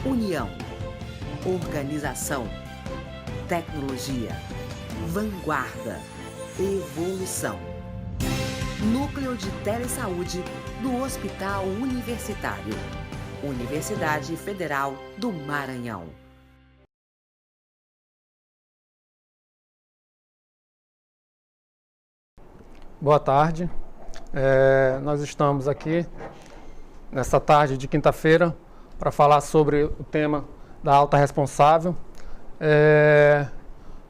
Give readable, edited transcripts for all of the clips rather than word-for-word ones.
União, organização, tecnologia, vanguarda, evolução. Núcleo de Telesaúde do Hospital Universitário. Universidade Federal do Maranhão. Boa tarde. Nós estamos aqui nessa tarde de quinta-feira para falar sobre o tema da alta responsável.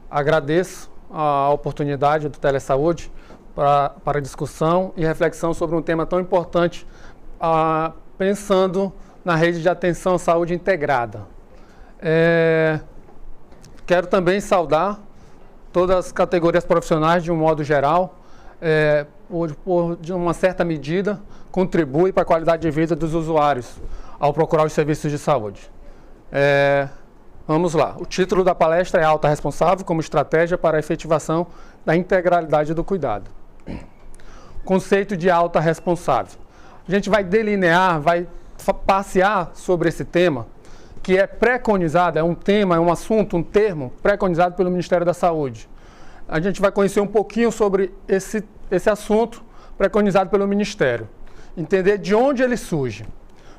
Agradeço a oportunidade do Telesaúde para discussão e reflexão sobre um tema tão importante, pensando na rede de atenção à saúde integrada. Quero também saudar todas as categorias profissionais de um modo geral, de uma certa medida, contribui para a qualidade de vida dos usuários ao procurar os serviços de saúde. Vamos lá. O título da palestra é Alta Responsável como estratégia para a efetivação da integralidade do cuidado. Conceito de alta responsável. A gente vai delinear, vai passear sobre esse tema, que é preconizado, é um tema, é um assunto, um termo preconizado pelo Ministério da Saúde. A gente vai conhecer um pouquinho sobre esse assunto preconizado pelo Ministério, entender de onde ele surge.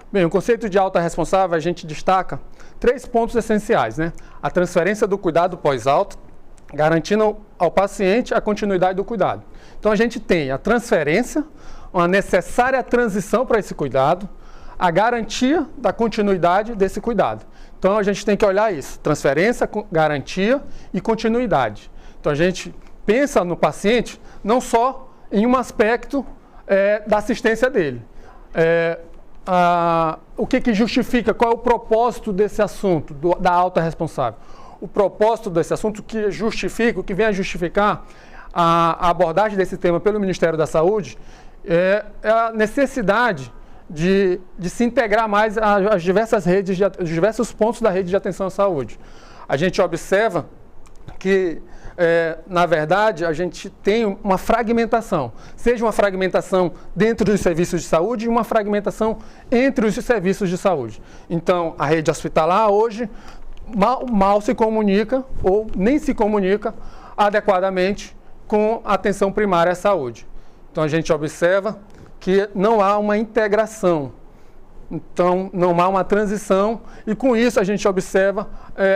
Bem, o conceito de alta responsável, a gente destaca 3 pontos essenciais, né? A transferência do cuidado pós-alta, garantindo ao paciente a continuidade do cuidado. Então, a gente tem a transferência, uma necessária transição para esse cuidado, a garantia da continuidade desse cuidado. Então, a gente tem que olhar isso, transferência, garantia e continuidade. Então, a gente pensa no paciente não só em um aspecto da assistência dele. O que justifica, qual é o propósito desse assunto, da alta responsável? O propósito desse assunto que justifica, o que vem a justificar a abordagem desse tema pelo Ministério da Saúde é a necessidade de se integrar mais às diversas redes, os diversos pontos da rede de atenção à saúde. A gente observa que, na verdade, a gente tem uma fragmentação, seja uma fragmentação dentro dos serviços de saúde e uma fragmentação entre os serviços de saúde. Então, a rede hospitalar hoje mal se comunica ou nem se comunica adequadamente com a atenção primária à saúde. Então, a gente observa que não há uma integração, então não há uma transição e, com isso, a gente observa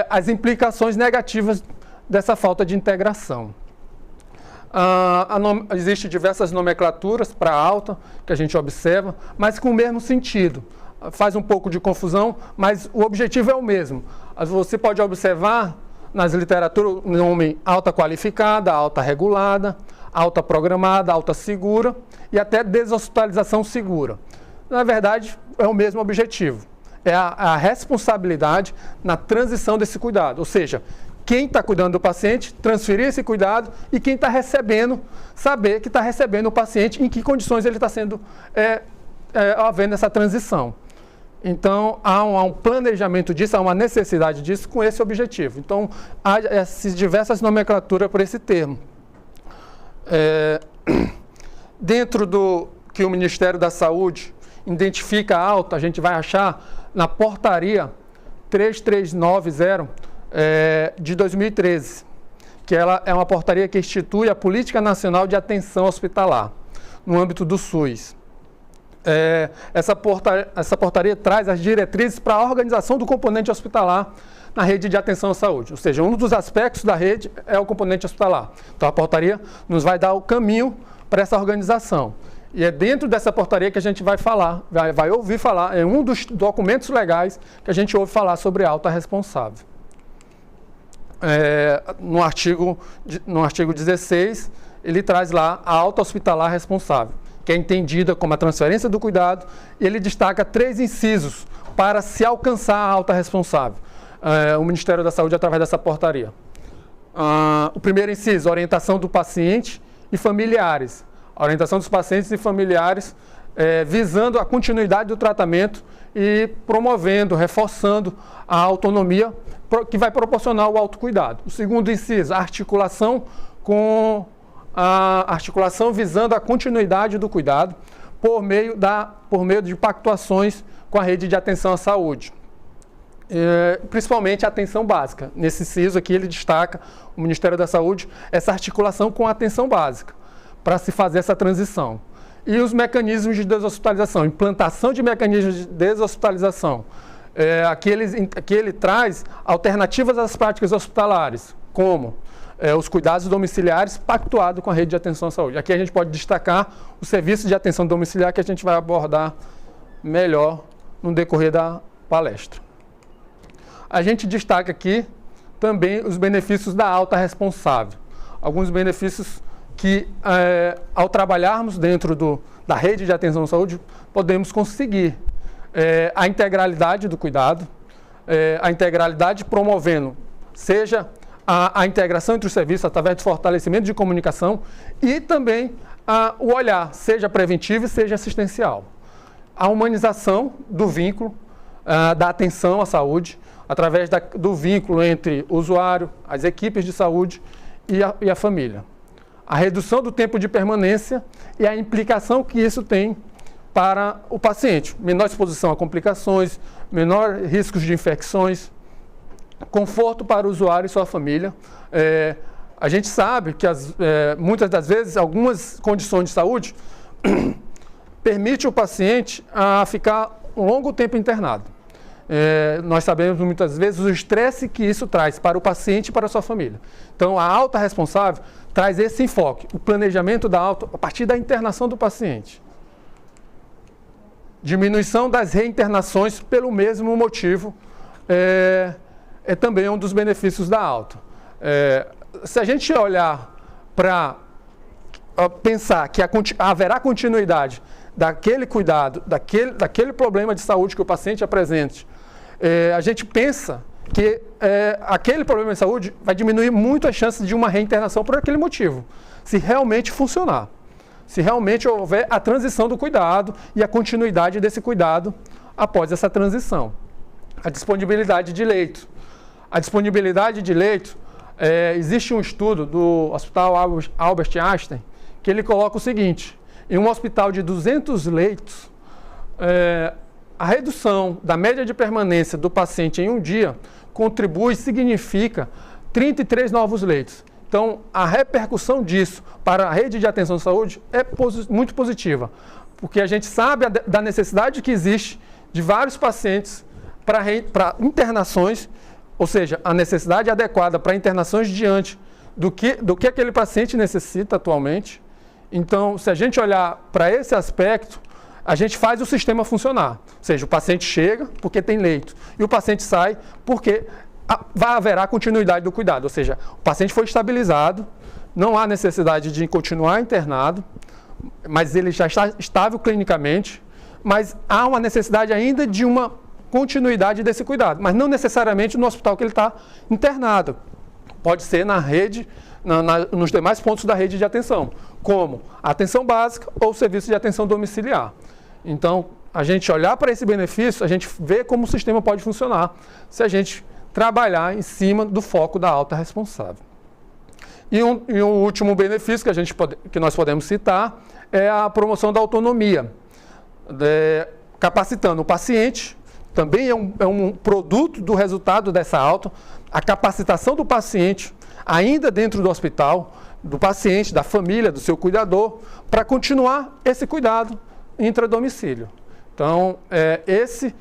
as implicações negativas dessa falta de integração. Existem diversas nomenclaturas para alta que a gente observa, mas com o mesmo sentido. Faz um pouco de confusão, mas o objetivo é o mesmo. Você pode observar nas literaturas o nome alta qualificada, alta regulada, alta programada, alta segura e até deshospitalização segura. Na verdade, é o mesmo objetivo. É a responsabilidade na transição desse cuidado, ou seja, quem está cuidando do paciente, transferir esse cuidado e quem está recebendo, saber que está recebendo o paciente, em que condições ele está sendo, havendo essa transição. Então, há um planejamento disso, há uma necessidade disso com esse objetivo. Então, há essas diversas nomenclaturas por esse termo. Dentro do que o Ministério da Saúde identifica a alta, a gente vai achar na portaria 3390, de 2013, que ela é uma portaria que institui a Política Nacional de Atenção Hospitalar, no âmbito do SUS. Essa portaria traz as diretrizes para a organização do componente hospitalar na rede de atenção à saúde, ou seja, um dos aspectos da rede é o componente hospitalar. Então, a portaria nos vai dar o caminho para essa organização. E é dentro dessa portaria que a gente vai falar, vai ouvir falar, é um dos documentos legais que a gente ouve falar sobre alta responsável. No artigo 16, ele traz lá a alta hospitalar responsável, que é entendida como a transferência do cuidado, e ele destaca 3 incisos para se alcançar a alta responsável. O Ministério da Saúde, através dessa portaria. O primeiro inciso, orientação do paciente e familiares. A orientação dos pacientes e familiares visando a continuidade do tratamento e promovendo, reforçando a autonomia que vai proporcionar o autocuidado. O segundo inciso, a articulação visando a continuidade do cuidado por meio de pactuações com a rede de atenção à saúde. principalmente a atenção básica. Nesse CISO aqui ele destaca, o Ministério da Saúde, essa articulação com a atenção básica, para se fazer essa transição. E os mecanismos de deshospitalização, implantação de mecanismos de deshospitalização. Aqui ele traz alternativas às práticas hospitalares, como os cuidados domiciliares pactuados com a rede de atenção à saúde. Aqui a gente pode destacar o serviço de atenção domiciliar, que a gente vai abordar melhor no decorrer da palestra. A gente destaca aqui também os benefícios da alta responsável. Alguns benefícios que, ao trabalharmos dentro da rede de atenção à saúde, podemos conseguir a integralidade do cuidado, a integralidade promovendo, seja a integração entre os serviços através do fortalecimento de comunicação e também o olhar, seja preventivo e seja assistencial. A humanização do vínculo, da atenção à saúde, através do vínculo entre o usuário, as equipes de saúde e a família. A redução do tempo de permanência e a implicação que isso tem para o paciente. Menor exposição a complicações, menor riscos de infecções, conforto para o usuário e sua família. A gente sabe que muitas das vezes algumas condições de saúde permitem o paciente a ficar um longo tempo internado. Nós sabemos muitas vezes o estresse que isso traz para o paciente e para a sua família. Então, a alta responsável traz esse enfoque, o planejamento da alta a partir da internação do paciente. Diminuição das reinternações pelo mesmo motivo é também um dos benefícios da alta. Se a gente olhar para pensar que haverá continuidade daquele cuidado, daquele problema de saúde que o paciente apresente, a gente pensa que aquele problema de saúde vai diminuir muito as chances de uma reinternação por aquele motivo, se realmente funcionar. Se realmente houver a transição do cuidado e a continuidade desse cuidado após essa transição. A disponibilidade de leito. A disponibilidade de leito, existe um estudo do Hospital Albert Einstein que ele coloca o seguinte: em um hospital de 200 leitos, a redução da média de permanência do paciente em um dia significa 33 novos leitos. Então, a repercussão disso para a rede de atenção à saúde é muito positiva, porque a gente sabe da necessidade que existe de vários pacientes para internações, ou seja, a necessidade adequada para internações diante do que aquele paciente necessita atualmente. Então, se a gente olhar para esse aspecto, a gente faz o sistema funcionar. Ou seja, o paciente chega porque tem leito e o paciente sai porque haverá continuidade do cuidado. Ou seja, o paciente foi estabilizado, não há necessidade de continuar internado, mas ele já está estável clinicamente, mas há uma necessidade ainda de uma continuidade desse cuidado, mas não necessariamente no hospital que ele está internado. Pode ser na rede, nos demais pontos da rede de atenção, como a atenção básica ou o serviço de atenção domiciliar. Então, a gente olhar para esse benefício, a gente vê como o sistema pode funcionar se a gente trabalhar em cima do foco da alta responsável. E um último benefício que nós podemos citar é a promoção da autonomia, capacitando o paciente. Também é um produto do resultado dessa alta, a capacitação do paciente, ainda dentro do hospital, do paciente, da família, do seu cuidador, para continuar esse cuidado intradomicílio. Então,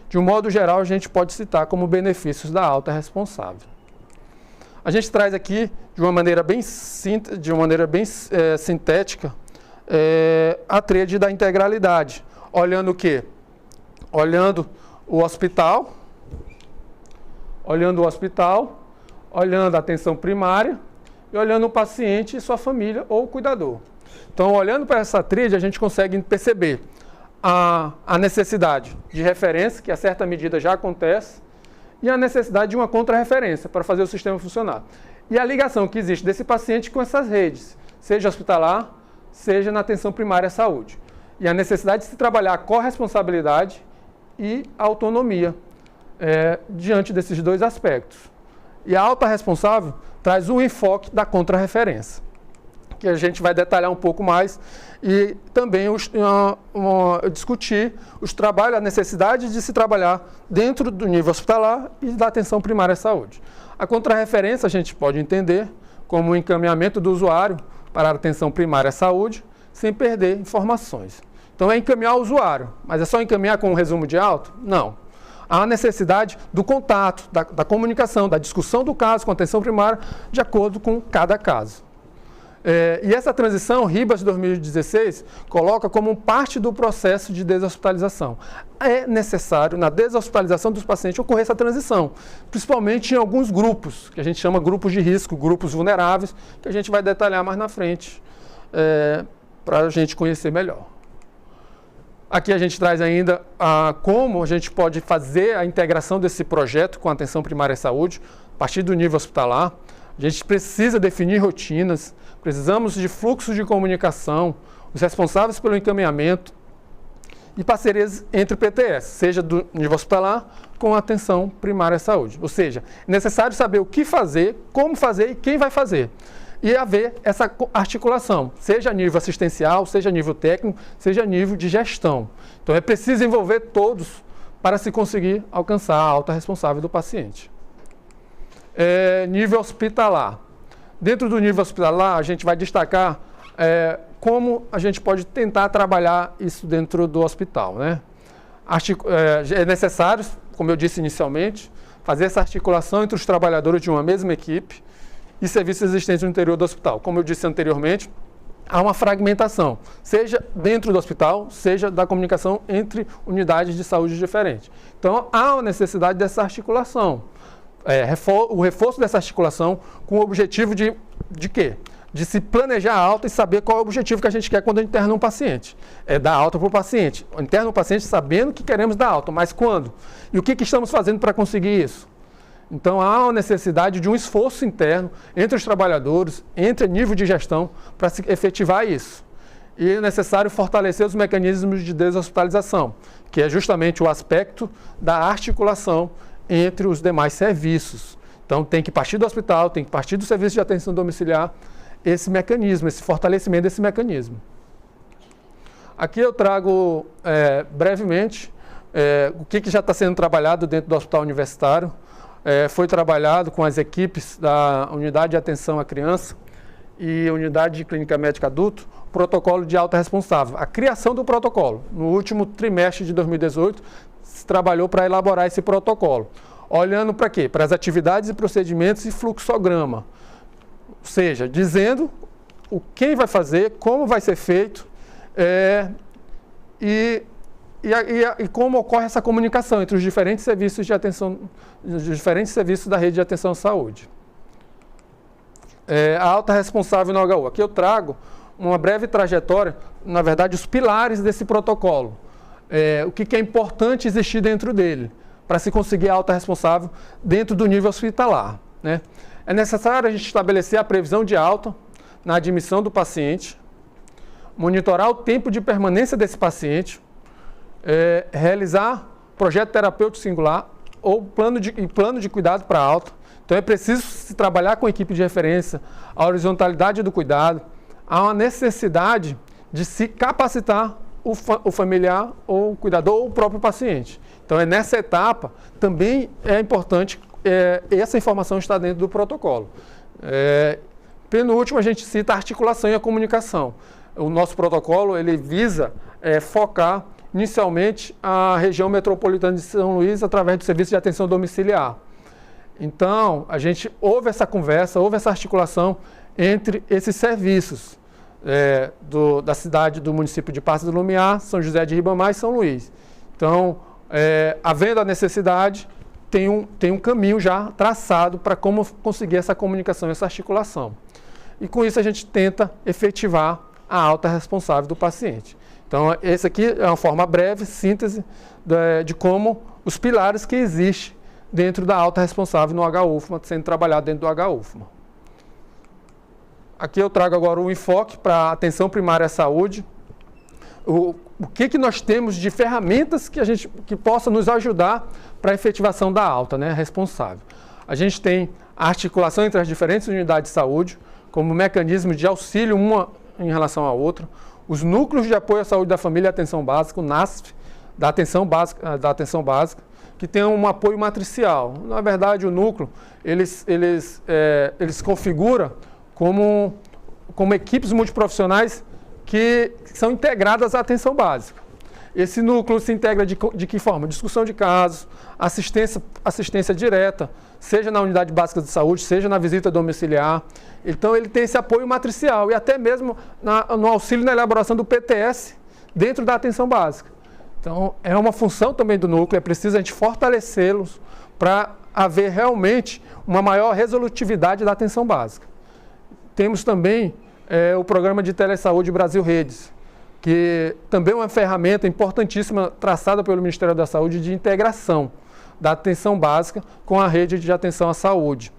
de um modo geral, a gente pode citar como benefícios da alta responsável. A gente traz aqui, de uma maneira bem sintética, a tríade da integralidade. Olhando o quê? Olhando o hospital, olhando a atenção primária e olhando o paciente e sua família ou o cuidador. Então, olhando para essa tríade, a gente consegue perceber a necessidade de referência, que a certa medida já acontece, e a necessidade de uma contra-referência para fazer o sistema funcionar. E a ligação que existe desse paciente com essas redes, seja hospitalar, seja na atenção primária à saúde. E a necessidade de se trabalhar a corresponsabilidade e a autonomia diante desses dois aspectos. E a alta responsável traz o enfoque da contra-referência. que a gente vai detalhar um pouco mais, e também discutir os trabalhos, a necessidade de se trabalhar dentro do nível hospitalar e da atenção primária à saúde. A contrarreferência a gente pode entender como o encaminhamento do usuário para a atenção primária à saúde, sem perder informações. Então é encaminhar o usuário, mas é só encaminhar com um resumo de alta? Não. Há a necessidade do contato, da comunicação, da discussão do caso com a atenção primária, de acordo com cada caso. E essa transição, RIBAS 2016, coloca como parte do processo de deshospitalização. É necessário, na deshospitalização dos pacientes, ocorrer essa transição, principalmente em alguns grupos, que a gente chama grupos de risco, grupos vulneráveis, que a gente vai detalhar mais na frente, para a gente conhecer melhor. Aqui a gente traz ainda como a gente pode fazer a integração desse projeto com a atenção primária à saúde, a partir do nível hospitalar. A gente precisa definir rotinas, precisamos de fluxo de comunicação, os responsáveis pelo encaminhamento e parcerias entre o PTS, seja do nível hospitalar com a atenção primária à saúde. Ou seja, é necessário saber o que fazer, como fazer e quem vai fazer. E haver essa articulação, seja a nível assistencial, seja a nível técnico, seja a nível de gestão. Então é preciso envolver todos para se conseguir alcançar a alta responsável do paciente. Nível hospitalar. Dentro do nível hospitalar, a gente vai destacar como a gente pode tentar trabalhar isso dentro do hospital, né? É necessário, como eu disse inicialmente, fazer essa articulação entre os trabalhadores de uma mesma equipe e serviços existentes no interior do hospital. Como eu disse anteriormente, há uma fragmentação, seja dentro do hospital, seja da comunicação entre unidades de saúde diferentes. Então, há uma necessidade dessa articulação. O reforço dessa articulação com o objetivo de quê? De se planejar a alta e saber qual é o objetivo que a gente quer quando interna um paciente. É dar alta para o paciente. Interna o paciente sabendo que queremos dar alta, mas quando? E o que estamos fazendo para conseguir isso? Então, há uma necessidade de um esforço interno entre os trabalhadores, entre nível de gestão, para se efetivar isso. E é necessário fortalecer os mecanismos de deshospitalização, que é justamente o aspecto da articulação entre os demais serviços. Então, tem que partir do hospital, tem que partir do serviço de atenção domiciliar, esse mecanismo, esse fortalecimento desse mecanismo. Aqui eu trago brevemente o que já está sendo trabalhado dentro do hospital universitário. Foi trabalhado com as equipes da Unidade de Atenção à Criança e Unidade de Clínica Médica Adulto, protocolo de alta responsável. A criação do protocolo. No último trimestre de 2018, se trabalhou para elaborar esse protocolo. Olhando para quê? Para as atividades e procedimentos e fluxograma. Ou seja, dizendo quem vai fazer, como vai ser feito e como ocorre essa comunicação entre os diferentes serviços de atenção, os diferentes serviços da rede de atenção à saúde. A alta responsável no HU. Aqui eu trago uma breve trajetória, na verdade, os pilares desse protocolo. O que é importante existir dentro dele, para se conseguir a alta responsável dentro do nível hospitalar, né? É necessário a gente estabelecer a previsão de alta na admissão do paciente, monitorar o tempo de permanência desse paciente, realizar projeto terapêutico singular ou plano de cuidado para alta. Então é preciso se trabalhar com a equipe de referência, a horizontalidade do cuidado. Há uma necessidade de se capacitar o familiar ou o cuidador ou o próprio paciente. Então nessa etapa também é importante essa informação está dentro do protocolo. Penúltimo, a gente cita a articulação e a comunicação. O nosso protocolo ele visa focar inicialmente a região metropolitana de São Luís através do serviço de atenção domiciliar. Então, houve essa conversa, houve essa articulação entre esses serviços da cidade, do município de Passo do Lumiar, São José de Ribamar e São Luís. Então, havendo a necessidade, tem um caminho já traçado para como conseguir essa comunicação, essa articulação. E com isso a gente tenta efetivar a alta responsável do paciente. Então, esse aqui é uma forma breve, síntese de como os pilares que existem dentro da alta responsável no HUFMA, sendo trabalhado dentro do HUFMA. Aqui eu trago agora o enfoque para a atenção primária à saúde. O que nós temos de ferramentas que possa nos ajudar para a efetivação da alta, né, responsável. A gente tem a articulação entre as diferentes unidades de saúde, como mecanismo de auxílio uma em relação à outra, os núcleos de apoio à saúde da família e atenção básica, o NASF, da atenção básica, que tem um apoio matricial. Na verdade, o núcleo, eles configuram como equipes multiprofissionais que são integradas à atenção básica. Esse núcleo se integra de que forma? Discussão de casos, assistência direta, seja na unidade básica de saúde, seja na visita domiciliar. Então, ele tem esse apoio matricial e até mesmo no auxílio na elaboração do PTS dentro da atenção básica. Então, é uma função também do núcleo, é preciso a gente fortalecê-los para haver realmente uma maior resolutividade da atenção básica. Temos também o programa de telesaúde Brasil Redes, que também é uma ferramenta importantíssima traçada pelo Ministério da Saúde de integração da atenção básica com a rede de atenção à saúde.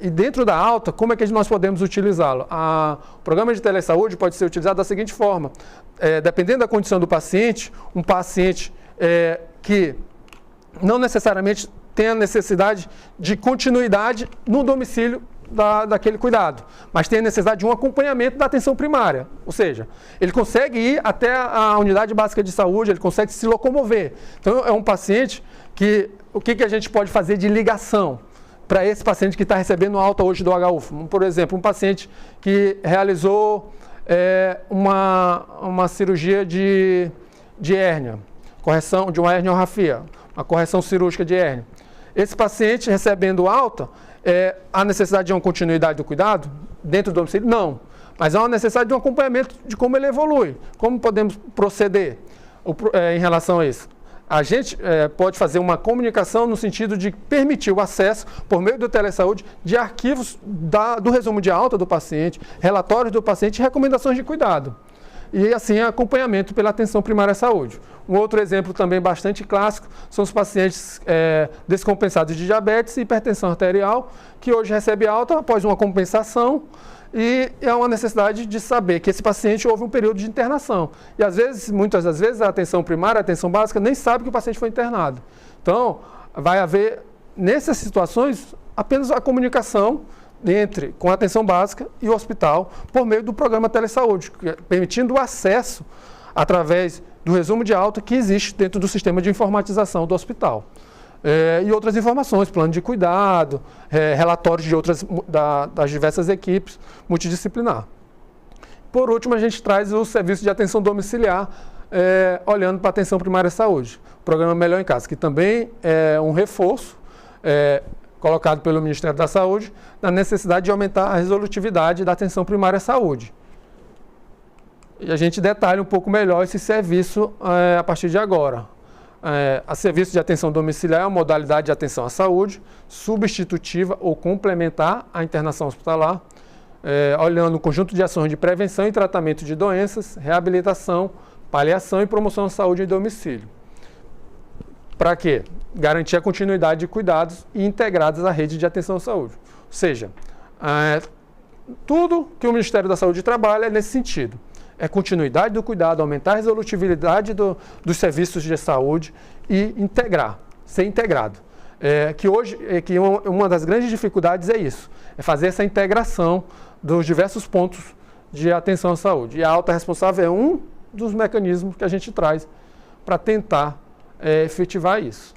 E dentro da alta, como é que nós podemos utilizá-lo? O programa de telesaúde pode ser utilizado da seguinte forma: dependendo da condição do paciente, um paciente que não necessariamente tem a necessidade de continuidade no domicílio daquele cuidado, mas tem a necessidade de um acompanhamento da atenção primária, ou seja, ele consegue ir até a unidade básica de saúde, ele consegue se locomover. Então, é um paciente que, o que a gente pode fazer de ligação para esse paciente que está recebendo alta hoje do HUF? Por exemplo, um paciente que realizou uma cirurgia de hérnia, correção de uma herniorrafia, uma correção cirúrgica de hérnia. Esse paciente recebendo alta, há necessidade de uma continuidade do cuidado dentro do domicílio? Não. Mas há uma necessidade de um acompanhamento de como ele evolui, como podemos proceder em relação a isso. A gente pode fazer uma comunicação no sentido de permitir o acesso, por meio do telesaúde, de arquivos do resumo de alta do paciente, relatórios do paciente e recomendações de cuidado. E assim, acompanhamento pela atenção primária à saúde. Um outro exemplo também bastante clássico são os pacientes descompensados de diabetes e hipertensão arterial, que hoje recebe alta após uma compensação, e é uma necessidade de saber que esse paciente houve um período de internação. E às vezes, muitas das vezes, a atenção primária, a atenção básica, nem sabe que o paciente foi internado. Então, vai haver, nessas situações, apenas a comunicação com a atenção básica e o hospital por meio do programa telesaúde, permitindo o acesso através do resumo de alta que existe dentro do sistema de informatização do hospital. E outras informações, plano de cuidado, relatórios das diversas equipes multidisciplinar. Por último, a gente traz o serviço de atenção domiciliar, olhando para a atenção primária à saúde. O programa Melhor em Casa, que também é um reforço colocado pelo Ministério da Saúde, na necessidade de aumentar a resolutividade da atenção primária à saúde. E a gente detalha um pouco melhor esse serviço a partir de agora. A serviço de atenção domiciliar é uma modalidade de atenção à saúde, substitutiva ou complementar à internação hospitalar, olhando um conjunto de ações de prevenção e tratamento de doenças, reabilitação, paliação e promoção da saúde em domicílio. Para quê? Garantir a continuidade de cuidados e integrados à rede de atenção à saúde. Ou seja, tudo que o Ministério da Saúde trabalha é nesse sentido. É continuidade do cuidado, aumentar a resolutividade dos serviços de saúde e ser integrado. Que hoje, uma das grandes dificuldades é isso, é fazer essa integração dos diversos pontos de atenção à saúde. E a alta responsável é um dos mecanismos que a gente traz para tentar efetivar isso.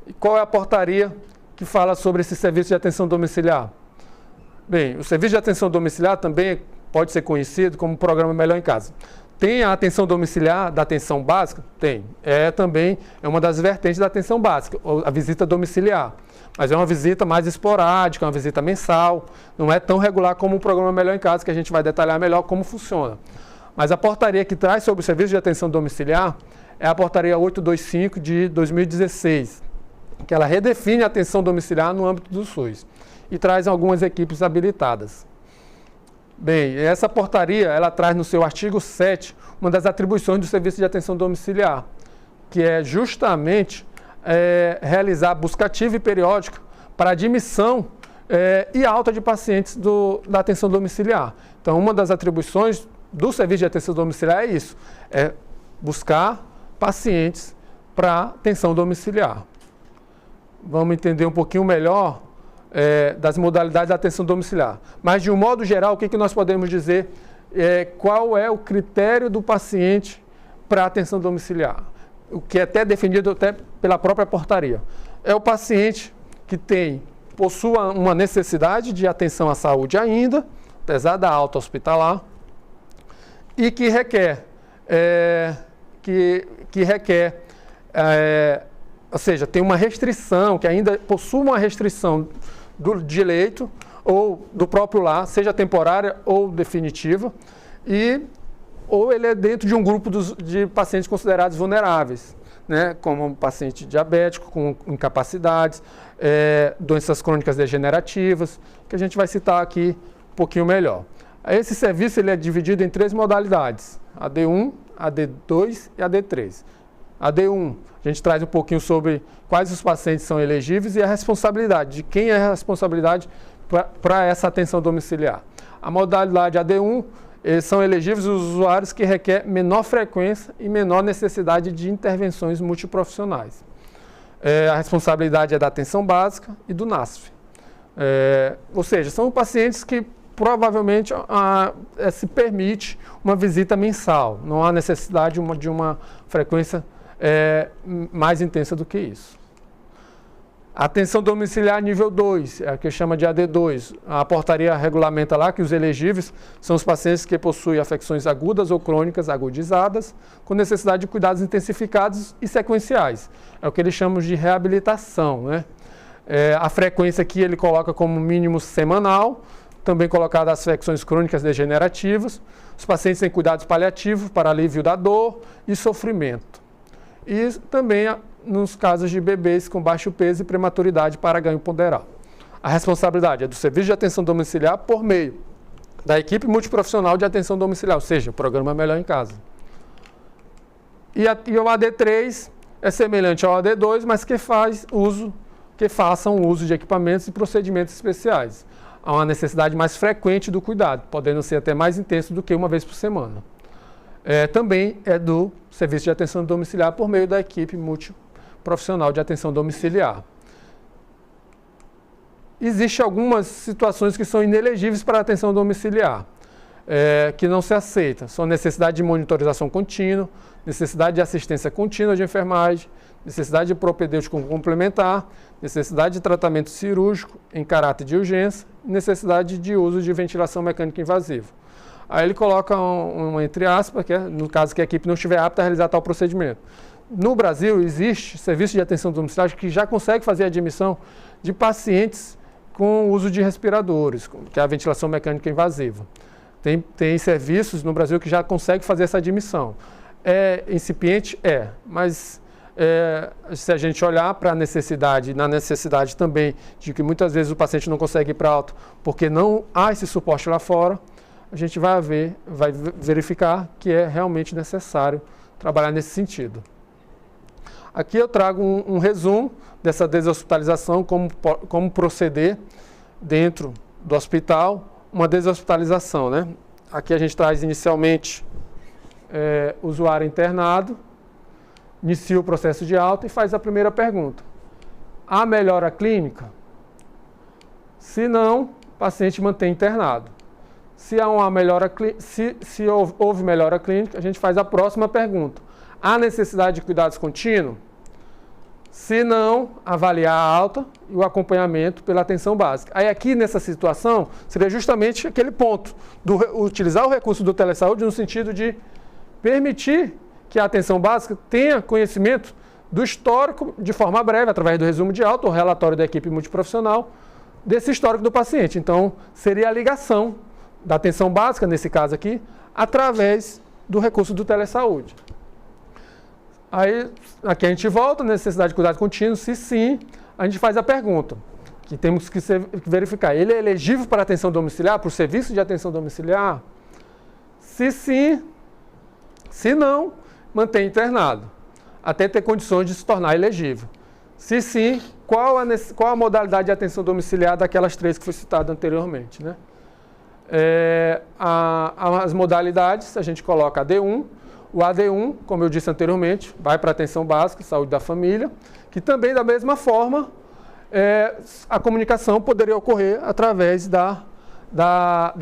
E qual é a portaria que fala sobre esse serviço de atenção domiciliar? Bem, o serviço de atenção domiciliar também pode ser conhecido como Programa Melhor em Casa. Tem a atenção domiciliar da atenção básica? Tem. Também é uma das vertentes da atenção básica, a visita domiciliar. Mas é uma visita mais esporádica, uma visita mensal, não é tão regular como o Programa Melhor em Casa, que a gente vai detalhar melhor como funciona. Mas a portaria que traz sobre o serviço de atenção domiciliar é a portaria 825 de 2016, que ela redefine a atenção domiciliar no âmbito do SUS e traz algumas equipes habilitadas. Bem, essa portaria, ela traz no seu artigo 7 uma das atribuições do serviço de atenção domiciliar, que é justamente realizar busca ativa e periódica para admissão e alta de pacientes da atenção domiciliar. Então, uma das atribuições do serviço de atenção domiciliar é isso, é buscar pacientes para atenção domiciliar. Vamos entender um pouquinho melhor das modalidades da atenção domiciliar. Mas, de um modo geral, o que nós podemos dizer? Qual é o critério do paciente para a atenção domiciliar? O que é até definido até pela própria portaria. É o paciente que possua uma necessidade de atenção à saúde ainda, apesar da alta hospitalar, e que requer, ou seja, tem uma restrição, que ainda possui uma restrição de leito ou do próprio lar, seja temporária ou definitiva, ou ele é dentro de um grupo de pacientes considerados vulneráveis, né, como um paciente diabético, com incapacidades, doenças crônicas degenerativas, que a gente vai citar aqui um pouquinho melhor. Esse serviço ele é dividido em 3 modalidades, AD1, AD2 e AD3. AD1, a gente traz um pouquinho sobre quais os pacientes são elegíveis e a responsabilidade, de quem é a responsabilidade para essa atenção domiciliar. A modalidade AD1, são elegíveis os usuários que requerem menor frequência e menor necessidade de intervenções multiprofissionais. A responsabilidade é da atenção básica e do NASF. Ou seja, são pacientes que provavelmente se permite uma visita mensal. Não há necessidade de uma frequência mais intensa do que isso. Atenção domiciliar nível 2, é a que chama de AD2. A portaria regulamenta lá que os elegíveis são os pacientes que possuem afecções agudas ou crônicas agudizadas, com necessidade de cuidados intensificados e sequenciais. É o que eles chamam de reabilitação, né? A frequência aqui ele coloca como mínimo semanal, também colocada as afecções crônicas degenerativas, os pacientes em cuidados paliativos para alívio da dor e sofrimento. E também nos casos de bebês com baixo peso e prematuridade para ganho ponderal. A responsabilidade é do Serviço de Atenção Domiciliar por meio da equipe multiprofissional de atenção domiciliar, ou seja, o programa Melhor em Casa. E o AD3 é semelhante ao AD2, mas que façam uso de equipamentos e procedimentos especiais. Há uma necessidade mais frequente do cuidado, podendo ser até mais intenso do que uma vez por semana. Também é do Serviço de Atenção Domiciliar por meio da equipe multiprofissional de atenção domiciliar. Existem algumas situações que são inelegíveis para a atenção domiciliar, que não se aceitam. São necessidade de monitorização contínua, necessidade de assistência contínua de enfermagem, necessidade de propedêutico complementar, necessidade de tratamento cirúrgico em caráter de urgência, necessidade de uso de ventilação mecânica invasiva. Aí ele coloca entre aspas, que é, no caso que a equipe não estiver apta a realizar tal procedimento. No Brasil, existe serviço de atenção domiciliar que já consegue fazer a admissão de pacientes com uso de respiradores, que é a ventilação mecânica invasiva. Tem serviços no Brasil que já consegue fazer essa admissão. É incipiente? Mas se a gente olhar para a necessidade, na necessidade também de que muitas vezes o paciente não consegue ir para alto porque não há esse suporte lá fora, a gente vai verificar que é realmente necessário trabalhar nesse sentido. Aqui eu trago um resumo dessa deshospitalização, como proceder dentro do hospital, uma deshospitalização, né? Aqui a gente traz inicialmente usuário internado, inicia o processo de alta e faz a primeira pergunta. Há melhora clínica? Se não, o paciente mantém internado. Se houve melhora clínica, a gente faz a próxima pergunta. Há necessidade de cuidados contínuos? Se não, avaliar a alta e o acompanhamento pela atenção básica. Aí aqui nessa situação, seria justamente aquele ponto, utilizar o recurso do telesaúde no sentido de permitir que a atenção básica tenha conhecimento do histórico de forma breve, através do resumo de alta ou relatório da equipe multiprofissional, desse histórico do paciente. Então, seria a ligação da atenção básica, nesse caso aqui, através do recurso do telesaúde. Aí, aqui a gente volta, necessidade de cuidado contínuo, se sim, a gente faz a pergunta, que temos que verificar. Ele é elegível para atenção domiciliar, para o serviço de atenção domiciliar? Se sim, se não, mantém internado, até ter condições de se tornar elegível. Se sim, qual a modalidade de atenção domiciliar daquelas 3 que foi citada anteriormente, né? As modalidades, a gente coloca AD1. O AD1, como eu disse anteriormente, vai para a atenção básica, saúde da família, que também, da mesma forma, a comunicação poderia ocorrer através da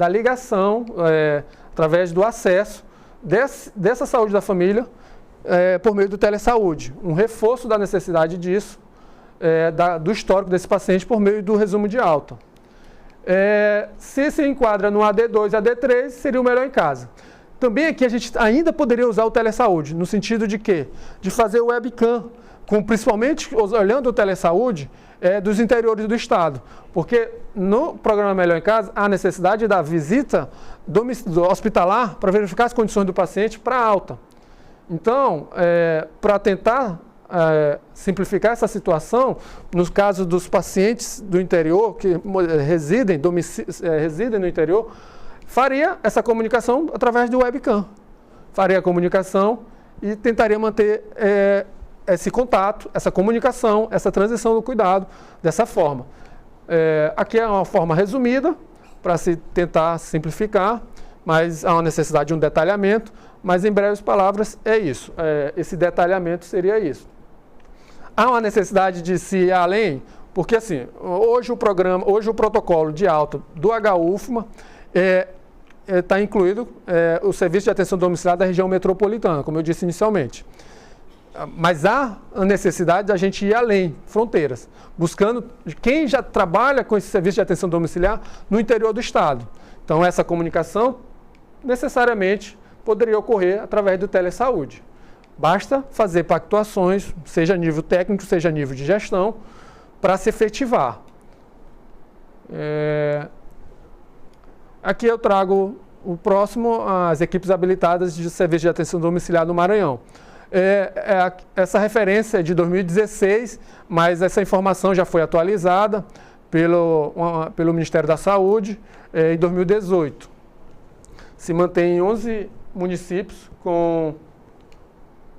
ligação, através do acesso dessa saúde da família por meio do telesaúde. Um reforço da necessidade disso, do histórico desse paciente por meio do resumo de alta. Se se enquadra no AD2 e AD3, seria o melhor em casa. Também aqui a gente ainda poderia usar o telesaúde, no sentido de quê? De fazer o webcam, principalmente olhando o telesaúde dos interiores do estado. Porque no programa Melhor em Casa, há necessidade da visita hospitalar para verificar as condições do paciente para alta. Então, para tentar simplificar essa situação, nos casos dos pacientes do interior, que residem no interior, faria essa comunicação através do webcam. Faria a comunicação e tentaria manter esse contato, essa comunicação, essa transição do cuidado dessa forma. Aqui é uma forma resumida, para se tentar simplificar, mas há uma necessidade de um detalhamento, mas em breves palavras é isso. Esse detalhamento seria isso. Há uma necessidade de se ir além, porque assim, hoje o protocolo de alta do HUFMA está incluído o serviço de atenção domiciliar da região metropolitana, como eu disse inicialmente. Mas há a necessidade da gente ir além, fronteiras, buscando quem já trabalha com esse serviço de atenção domiciliar no interior do estado. Então, essa comunicação necessariamente poderia ocorrer através do telesaúde. Basta fazer pactuações, seja a nível técnico, seja a nível de gestão, para se efetivar. Aqui eu trago o próximo, as equipes habilitadas de serviço de atenção domiciliar no Maranhão. Essa referência é de 2016, mas essa informação já foi atualizada pelo Ministério da Saúde em 2018. Se mantém em 11 municípios com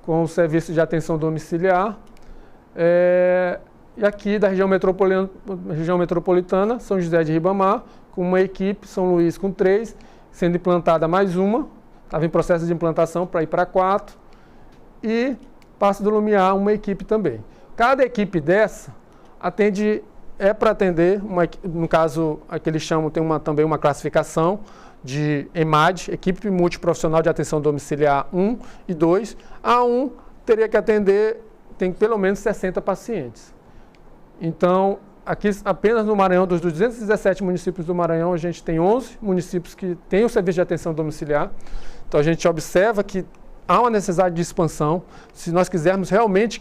o serviço de atenção domiciliar. E aqui da região metropolitana, São José de Ribamar, com uma equipe, São Luís com 3, sendo implantada mais uma, estava em processo de implantação para ir para 4, e Passo do Lumiar, uma equipe também. Cada equipe dessa para atender, no caso, aqui eles chamam, tem também uma classificação de EMAD, Equipe Multiprofissional de Atenção Domiciliar 1 e 2. A 1 teria que atender, tem pelo menos 60 pacientes. Então, aqui apenas no Maranhão, dos 217 municípios do Maranhão, a gente tem 11 municípios que têm o serviço de atenção domiciliar. Então, a gente observa que há uma necessidade de expansão. Se nós quisermos realmente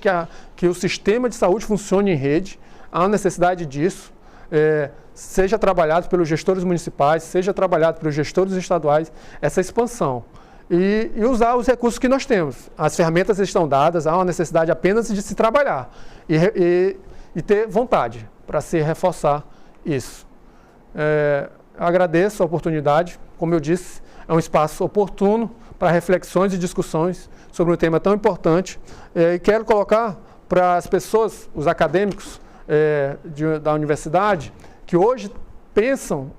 que o sistema de saúde funcione em rede, há uma necessidade disso. Seja trabalhado pelos gestores municipais, seja trabalhado pelos gestores estaduais, essa expansão. E usar os recursos que nós temos. As ferramentas estão dadas, há uma necessidade apenas de se trabalhar e ter vontade para se reforçar isso. Agradeço a oportunidade, como eu disse, é um espaço oportuno para reflexões e discussões sobre um tema tão importante. E quero colocar para as pessoas, os acadêmicos da universidade, que hoje pensam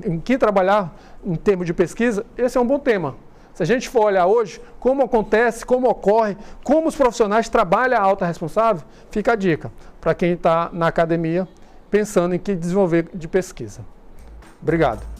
em que trabalhar em termos de pesquisa, esse é um bom tema. Se a gente for olhar hoje como acontece, como ocorre, como os profissionais trabalham a alta responsável, fica a dica para quem está na academia pensando em que desenvolver de pesquisa. Obrigado.